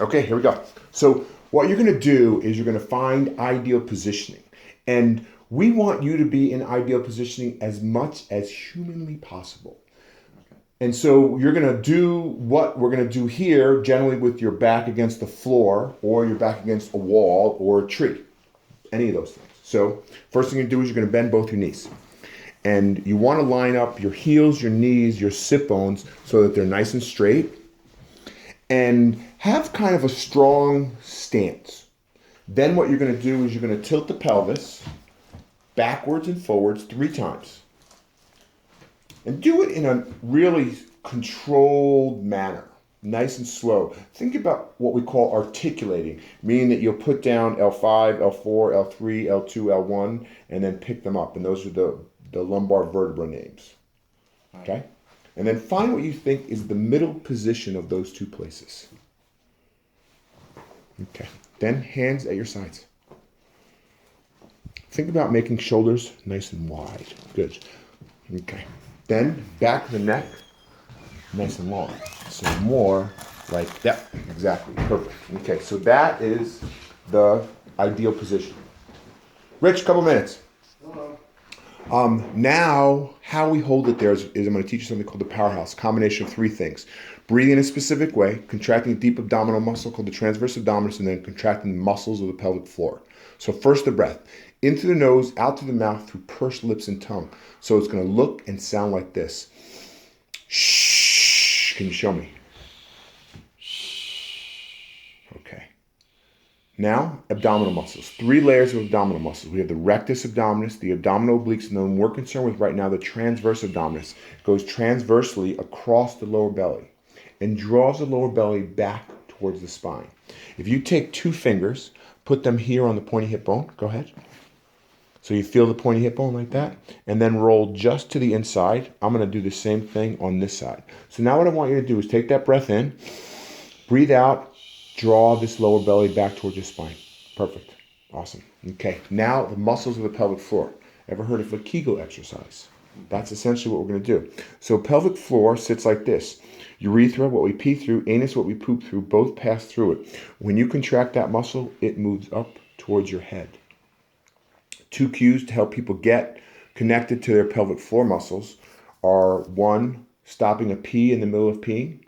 Okay, here we go. So what you're going to do is you're going to find ideal positioning. And we want you to be in ideal positioning as much as humanly possible. And so you're going to do what we're going to do here, generally with your back against the floor or your back against a wall or a tree, any of those things. So first thing you do is you're going to bend both your knees. And you want to line up your heels, your knees, your sit bones so that they're nice and straight. And have kind of a strong stance. Then what you're going to do is you're going to tilt the pelvis backwards and forwards 3 times. And do it in a really controlled manner, nice and slow. Think about what we call articulating, meaning that you'll put down L5, L4, L3, L2, L1, and then pick them up. And those are the lumbar vertebra names. Okay? And then find what you think is the middle position of those 2 places. Okay. Then hands at your sides. Think about making shoulders nice and wide. Good. Okay. Then back of the neck, nice and long. So more like that. Exactly. Perfect. Okay. So that is the ideal position. Rich, couple minutes. Now, how we hold it there is I'm going to teach you something called the powerhouse, combination of 3 things. Breathing in a specific way, contracting a deep abdominal muscle called the transverse abdominis, and then contracting the muscles of the pelvic floor. So first the breath, in through the nose, out through the mouth, through pursed lips and tongue. So it's going to look and sound like this. Shh. Can you show me? Okay. Now, abdominal muscles. 3 layers of abdominal muscles. We have the rectus abdominis, the abdominal obliques, and then we're concerned with right now the transverse abdominis. It goes transversely across the lower belly and draws the lower belly back towards the spine. If you take 2 fingers, put them here on the pointy hip bone. Go ahead. So you feel the pointy hip bone like that, and then roll just to the inside. I'm going to do the same thing on this side. So now what I want you to do is take that breath in, breathe out, draw this lower belly back towards your spine. Perfect. Awesome. Okay. Now the muscles of the pelvic floor. Ever heard of a Kegel exercise? That's essentially what we're going to do. So pelvic floor sits like this. Urethra, what we pee through, anus, what we poop through, both pass through it. When you contract that muscle, it moves up towards your head. 2 cues to help people get connected to their pelvic floor muscles are 1, stopping a pee in the middle of peeing.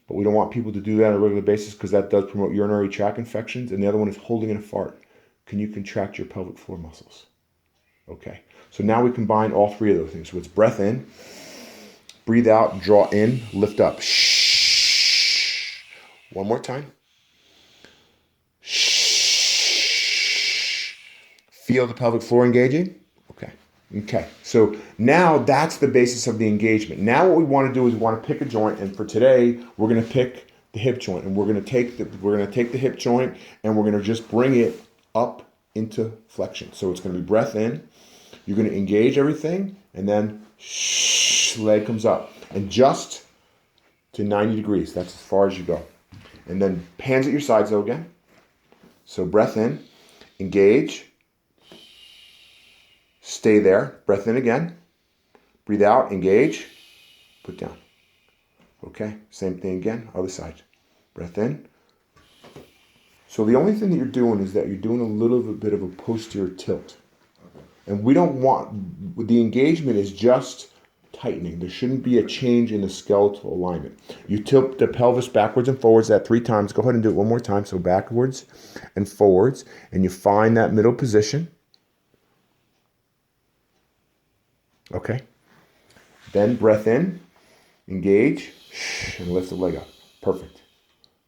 But we don't want people to do that on a regular basis because that does promote urinary tract infections. And the other one is holding in a fart. Can you contract your pelvic floor muscles? Okay. So now we combine all 3 of those things. So it's breath in, breathe out, draw in, lift up. Shh. One more time. Shh. Feel the pelvic floor engaging? Okay. Okay. So now that's the basis of the engagement. Now what we want to do is we want to pick a joint, and for today we're going to pick the hip joint, and we're going to take the hip joint and we're going to just bring it up into flexion. So it's going to be breath in. You're going to engage everything, and then shh, leg comes up, and just to 90 degrees. That's as far as you go. And then hands at your sides though again. So breath in, engage. Stay there. Breath in again. Breathe out. Engage. Put down. Okay. Same thing again. Other side. Breath in. So the only thing that you're doing is that you're doing a little bit of a posterior tilt. And we don't want, the engagement is just tightening. There shouldn't be a change in the skeletal alignment. You tilt the pelvis backwards and forwards that 3 times. Go ahead and do it one more time. So backwards and forwards. And you find that middle position. Okay. Then breath in, engage, and lift the leg up. Perfect.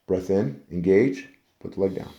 Breath in, engage, put the leg down.